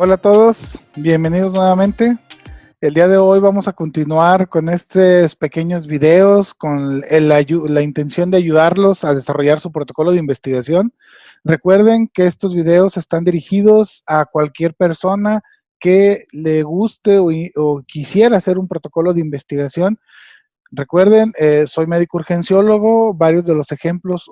Hola a todos, bienvenidos nuevamente. El día de hoy vamos a continuar con estos pequeños videos con la intención de ayudarlos a desarrollar su protocolo de investigación. Recuerden que estos videos están dirigidos a cualquier persona que le guste o quisiera hacer un protocolo de investigación. Recuerden, soy médico urgenciólogo, varios de los ejemplos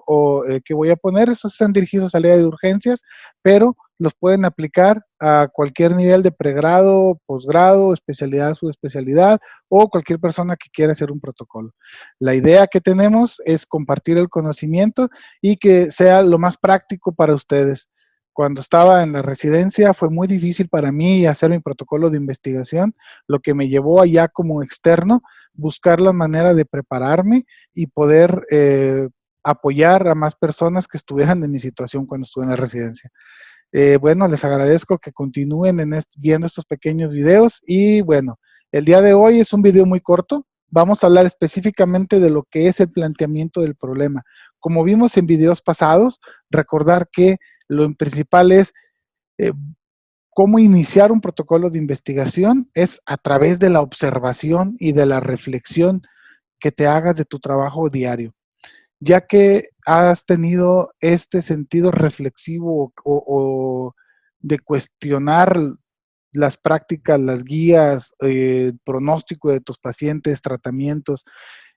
que voy a poner, esos están dirigidos al área de urgencias, pero los pueden aplicar a cualquier nivel de pregrado, posgrado, especialidad, subespecialidad o cualquier persona que quiera hacer un protocolo. La idea que tenemos es compartir el conocimiento y que sea lo más práctico para ustedes. Cuando estaba en la residencia fue muy difícil para mí hacer mi protocolo de investigación, lo que me llevó allá como externo buscar la manera de prepararme y poder apoyar a más personas que estuvieran en mi situación cuando estuve en la residencia. Bueno, les agradezco que continúen viendo estos pequeños videos y bueno, el día de hoy es un video muy corto. Vamos a hablar específicamente de lo que es el planteamiento del problema. Como vimos en videos pasados, recordar que lo principal es eh, cómo iniciar un protocolo de investigación es a través de la observación y de la reflexión que te hagas de tu trabajo diario. Ya que has tenido este sentido reflexivo o de cuestionar las prácticas, las guías, pronóstico de tus pacientes, tratamientos,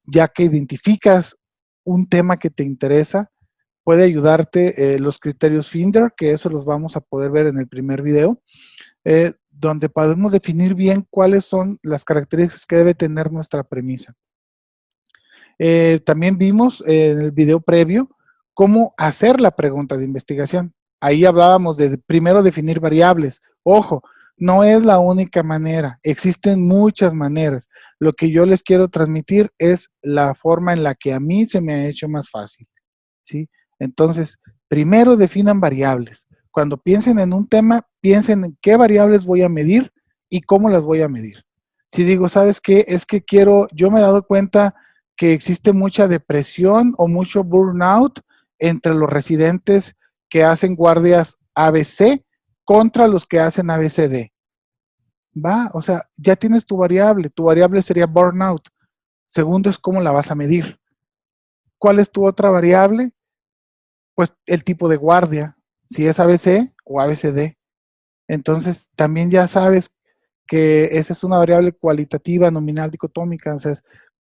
ya que identificas un tema que te interesa, puede ayudarte los criterios Finder, que eso los vamos a poder ver en el primer video, donde podemos definir bien cuáles son las características que debe tener nuestra premisa. También vimos en el video previo cómo hacer la pregunta de investigación. Ahí hablábamos de primero definir variables. Ojo, no es la única manera, existen muchas maneras. Lo que yo les quiero transmitir es la forma en la que a mí se me ha hecho más fácil, ¿sí? Entonces, primero definan variables. Cuando piensen en un tema, piensen en qué variables voy a medir y cómo las voy a medir. Si digo, ¿sabes qué? Es que yo me he dado cuenta que existe mucha depresión o mucho burnout entre los residentes que hacen guardias ABC contra los que hacen ABCD. Va, o sea, ya tienes tu variable sería burnout. Segundo es cómo la vas a medir. ¿Cuál es tu otra variable? Pues el tipo de guardia, si es ABC o ABCD. Entonces, también ya sabes que esa es una variable cualitativa, nominal, dicotómica, o sea, es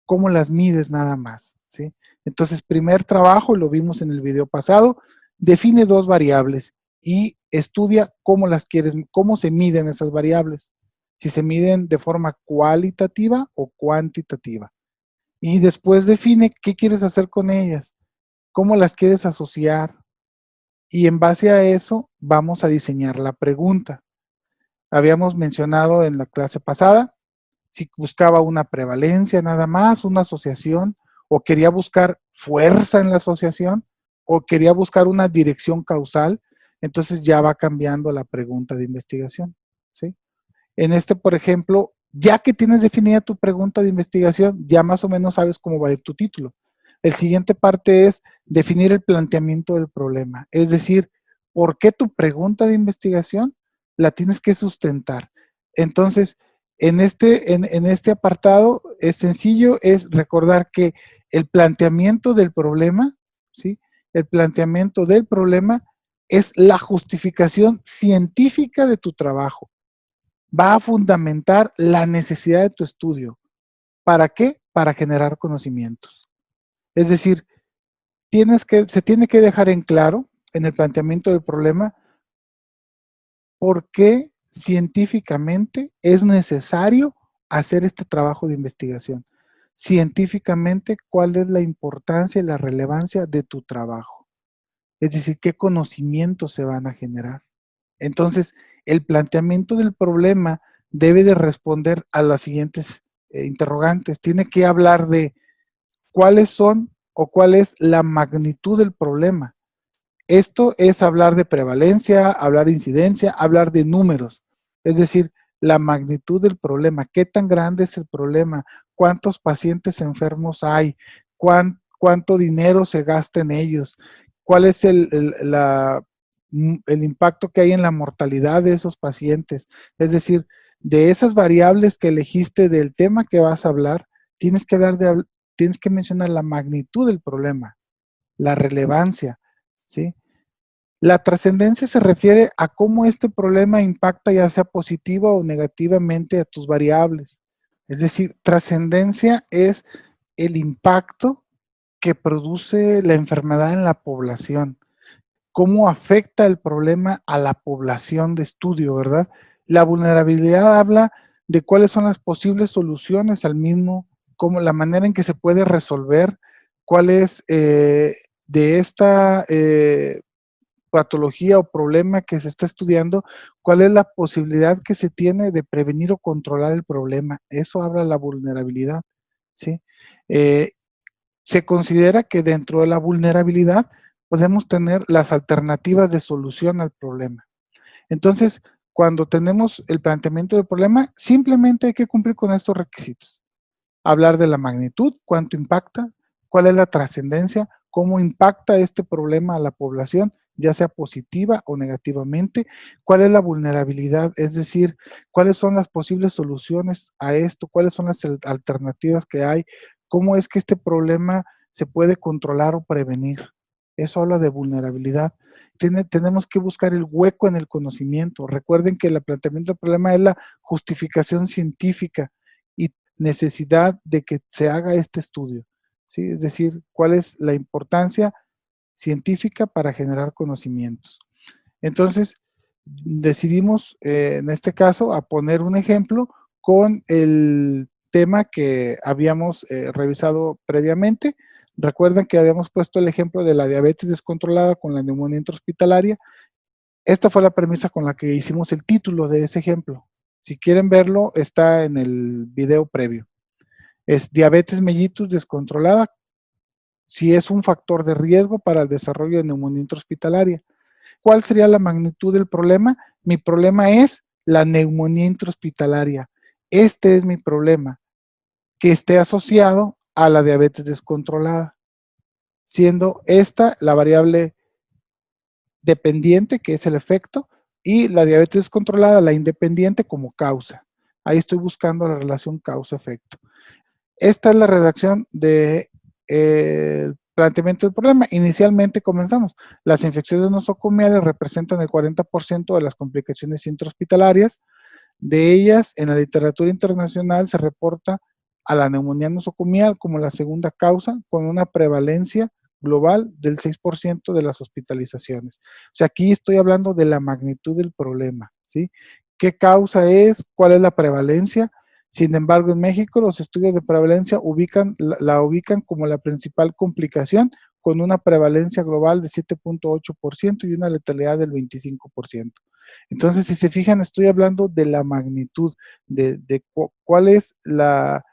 cómo las mides nada más, ¿sí? Entonces, primer trabajo, lo vimos en el video pasado, define dos variables y estudia cómo las quieres, cómo se miden esas variables, si se miden de forma cualitativa o cuantitativa. Y después define qué quieres hacer con ellas, cómo las quieres asociar, y en base a eso vamos a diseñar la pregunta. Habíamos mencionado en la clase pasada si buscaba una prevalencia nada más, una asociación, o quería buscar fuerza en la asociación, o quería buscar una dirección causal, entonces ya va cambiando la pregunta de investigación, ¿sí? En este, por ejemplo, ya que tienes definida tu pregunta de investigación, ya más o menos sabes cómo va a ir tu título. El siguiente parte es definir el planteamiento del problema, es decir, ¿por qué tu pregunta de investigación la tienes que sustentar? Entonces, en este apartado es sencillo, es recordar que el planteamiento del problema, ¿sí? El planteamiento del problema es la justificación científica de tu trabajo. Va a fundamentar la necesidad de tu estudio. ¿Para qué? Para generar conocimientos. Es decir, se tiene que dejar en claro en el planteamiento del problema por qué científicamente es necesario hacer este trabajo de investigación. Científicamente, ¿cuál es la importancia y la relevancia de tu trabajo? Es decir, ¿qué conocimientos se van a generar? Entonces, el planteamiento del problema debe de responder a las siguientes interrogantes. Tiene que hablar de cuáles son o cuál es la magnitud del problema. Esto es hablar de prevalencia, hablar de incidencia, hablar de números. Es decir, la magnitud del problema, qué tan grande es el problema, cuántos pacientes enfermos hay, cuánto dinero se gasta en ellos, cuál es el impacto que hay en la mortalidad de esos pacientes. Es decir, de esas variables que elegiste del tema que vas a hablar, tienes que tienes que mencionar la magnitud del problema, la relevancia, ¿sí? La trascendencia se refiere a cómo este problema impacta ya sea positiva o negativamente a tus variables. Es decir, trascendencia es el impacto que produce la enfermedad en la población. Cómo afecta el problema a la población de estudio, ¿verdad? La vulnerabilidad habla de cuáles son las posibles soluciones al mismo, como la manera en que se puede resolver, cuál es de esta patología o problema que se está estudiando, cuál es la posibilidad que se tiene de prevenir o controlar el problema. Eso habla la vulnerabilidad, ¿sí? Eh, Se considera que dentro de la vulnerabilidad podemos tener las alternativas de solución al problema. Entonces, cuando tenemos el planteamiento del problema, simplemente hay que cumplir con estos requisitos. Hablar de la magnitud, cuánto impacta, cuál es la trascendencia, cómo impacta este problema a la población, ya sea positiva o negativamente, cuál es la vulnerabilidad, es decir, cuáles son las posibles soluciones a esto, cuáles son las alternativas que hay, cómo es que este problema se puede controlar o prevenir. Eso habla de vulnerabilidad. Tenemos que buscar el hueco en el conocimiento. Recuerden que el planteamiento del problema es la justificación científica y necesidad de que se haga este estudio, ¿sí? Es decir, cuál es la importancia científica para generar conocimientos. Entonces, decidimos, en este caso, a poner un ejemplo con el tema que habíamos revisado previamente. Recuerden que habíamos puesto el ejemplo de la diabetes descontrolada con la neumonía intrahospitalaria. Esta fue la premisa con la que hicimos el título de ese ejemplo. Si quieren verlo, está en el video previo. Es diabetes mellitus descontrolada, si es un factor de riesgo para el desarrollo de neumonía intrahospitalaria. ¿Cuál sería la magnitud del problema? Mi problema es la neumonía intrahospitalaria. Este es mi problema, que esté asociado a la diabetes descontrolada, siendo esta la variable dependiente, que es el efecto, y la diabetes descontrolada, la independiente, como causa. Ahí estoy buscando la relación causa-efecto. Esta es la redacción de planteamiento del problema. Inicialmente comenzamos. Las infecciones nosocomiales representan el 40% de las complicaciones intrahospitalarias. De ellas, en la literatura internacional se reporta a la neumonía nosocomial como la segunda causa, con una prevalencia global del 6% de las hospitalizaciones. O sea, aquí estoy hablando de la magnitud del problema, ¿sí? ¿Qué causa es? ¿Cuál es la prevalencia? Sin embargo, en México los estudios de prevalencia la ubican como la principal complicación, con una prevalencia global de 7.8% y una letalidad del 25%. Entonces, si se fijan, estoy hablando de la magnitud, de cuál es la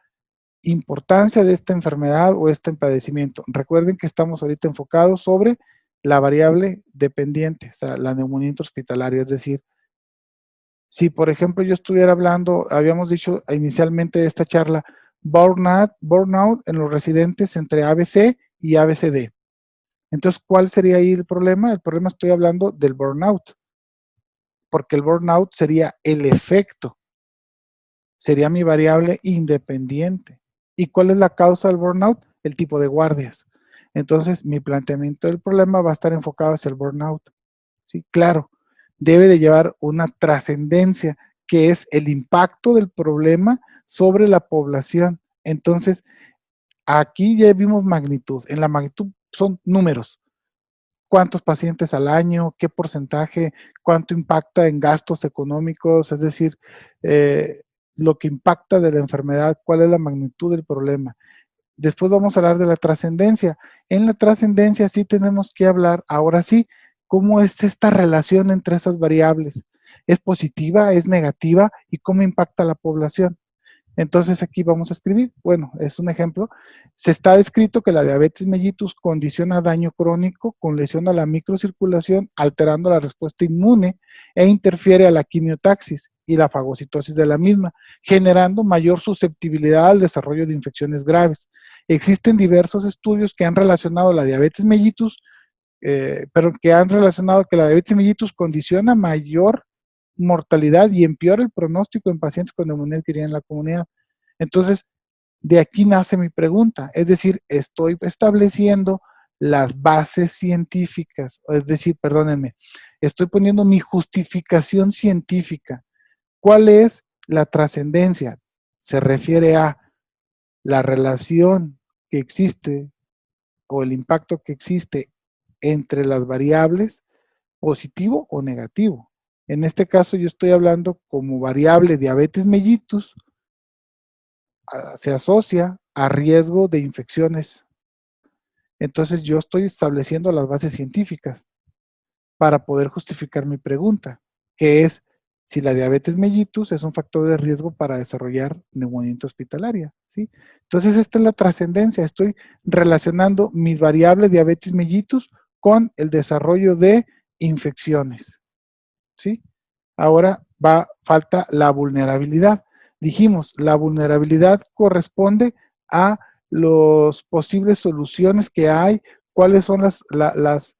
importancia de esta enfermedad o este padecimiento. Recuerden que estamos ahorita enfocados sobre la variable dependiente, o sea, la neumonía intrahospitalaria, es decir, si por ejemplo yo estuviera hablando, habíamos dicho inicialmente de esta charla, burnout en los residentes entre ABC y ABCD. Entonces, ¿cuál sería ahí el problema? El problema, estoy hablando del burnout, porque el burnout sería el efecto, sería mi variable independiente. ¿Y cuál es la causa del burnout? El tipo de guardias. Entonces, mi planteamiento del problema va a estar enfocado hacia el burnout. Sí, claro, debe de llevar una trascendencia, que es el impacto del problema sobre la población. Entonces, aquí ya vimos magnitud. En la magnitud son números. ¿Cuántos pacientes al año? ¿Qué porcentaje? ¿Cuánto impacta en gastos económicos? Es decir, lo que impacta de la enfermedad, cuál es la magnitud del problema. Después vamos a hablar de la trascendencia. En la trascendencia sí tenemos que hablar, ahora sí, cómo es esta relación entre esas variables. ¿Es positiva? ¿Es negativa? ¿Y cómo impacta a la población? Entonces aquí vamos a escribir, bueno, es un ejemplo. Se está descrito que la diabetes mellitus condiciona daño crónico con lesión a la microcirculación, alterando la respuesta inmune e interfiere a la quimiotaxis y la fagocitosis de la misma, generando mayor susceptibilidad al desarrollo de infecciones graves. Existen diversos estudios que han relacionado la diabetes mellitus pero que han relacionado que la diabetes mellitus condiciona mayor mortalidad y empeora el pronóstico en pacientes con neumonía adquirida en la comunidad. Entonces, de aquí nace mi pregunta, es decir, estoy estableciendo las bases científicas, es decir, perdónenme, estoy poniendo mi justificación científica. ¿Cuál es la trascendencia? Se refiere a la relación que existe o el impacto que existe entre las variables, positivo o negativo. En este caso yo estoy hablando como variable diabetes mellitus, se asocia a riesgo de infecciones. Entonces yo estoy estableciendo las bases científicas para poder justificar mi pregunta, que es si la diabetes mellitus es un factor de riesgo para desarrollar neumonía hospitalaria, ¿sí? Entonces esta es la trascendencia, estoy relacionando mis variables diabetes mellitus con el desarrollo de infecciones, ¿sí? Ahora falta la vulnerabilidad. Dijimos, la vulnerabilidad corresponde a las posibles soluciones que hay, cuáles son las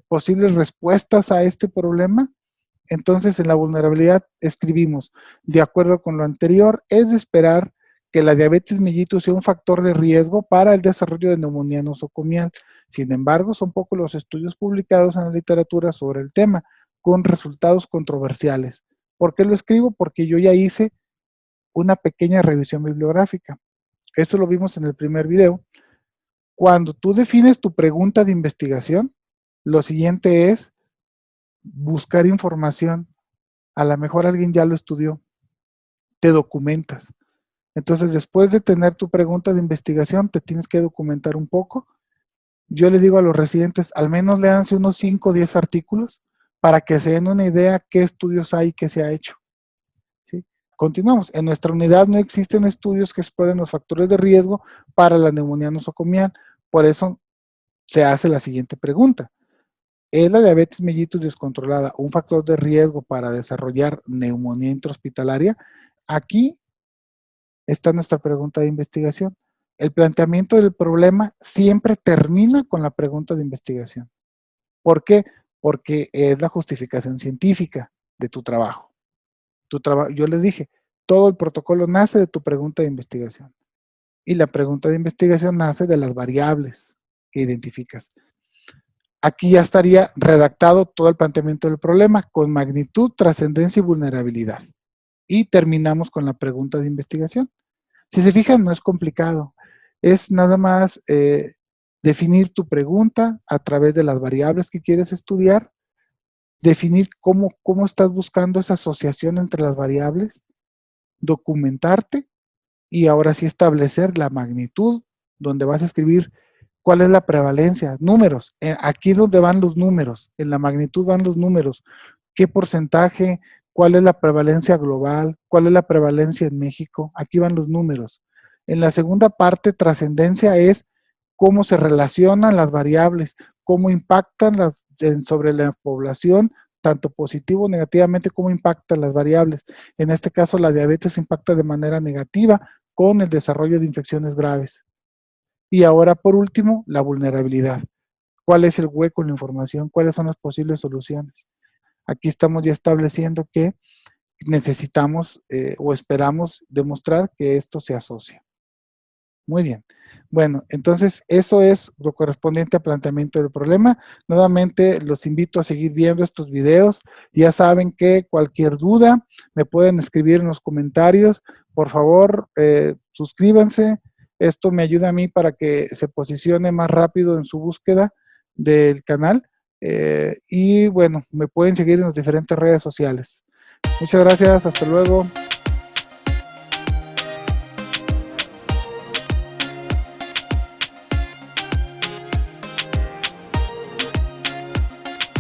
posibles respuestas a este problema. Entonces, en la vulnerabilidad escribimos, de acuerdo con lo anterior, es de esperar que la diabetes mellitus sea un factor de riesgo para el desarrollo de neumonía nosocomial. Sin embargo, son pocos los estudios publicados en la literatura sobre el tema, con resultados controversiales. ¿Por qué lo escribo? Porque yo ya hice una pequeña revisión bibliográfica. Eso lo vimos en el primer video. Cuando tú defines tu pregunta de investigación, lo siguiente es buscar información. A lo mejor alguien ya lo estudió. Te documentas. Entonces, después de tener tu pregunta de investigación, te tienes que documentar un poco. Yo les digo a los residentes, al menos léanse unos 5 o 10 artículos para que se den una idea qué estudios hay y qué se ha hecho. ¿Sí? Continuamos. En nuestra unidad no existen estudios que exploren los factores de riesgo para la neumonía nosocomial. Por eso se hace la siguiente pregunta. ¿Es la diabetes mellitus descontrolada un factor de riesgo para desarrollar neumonía intrahospitalaria? Aquí está nuestra pregunta de investigación. El planteamiento del problema siempre termina con la pregunta de investigación. ¿Por qué? Porque es la justificación científica de tu trabajo. Yo les dije, todo el protocolo nace de tu pregunta de investigación. Y la pregunta de investigación nace de las variables que identificas. Aquí ya estaría redactado todo el planteamiento del problema con magnitud, trascendencia y vulnerabilidad. Y terminamos con la pregunta de investigación. Si se fijan, no es complicado. Es nada más definir tu pregunta a través de las variables que quieres estudiar, definir cómo estás buscando esa asociación entre las variables, documentarte y ahora sí establecer la magnitud, donde vas a escribir cuál es la prevalencia, números. Aquí es donde van los números, en la magnitud van los números. ¿Qué porcentaje? ¿Cuál es la prevalencia global? ¿Cuál es la prevalencia en México? Aquí van los números. En la segunda parte, trascendencia, es cómo se relacionan las variables, cómo impactan sobre la población, tanto positivo o negativamente, cómo impactan las variables. En este caso, la diabetes impacta de manera negativa con el desarrollo de infecciones graves. Y ahora, por último, la vulnerabilidad. ¿Cuál es el hueco en la información? ¿Cuáles son las posibles soluciones? Aquí estamos ya estableciendo que necesitamos o esperamos demostrar que esto se asocia. Muy bien. Bueno, entonces eso es lo correspondiente al planteamiento del problema. Nuevamente los invito a seguir viendo estos videos. Ya saben que cualquier duda me pueden escribir en los comentarios. Por favor, suscríbanse. Esto me ayuda a mí para que se posicione más rápido en su búsqueda del canal. Y bueno, me pueden seguir en las diferentes redes sociales. Muchas gracias. Hasta luego.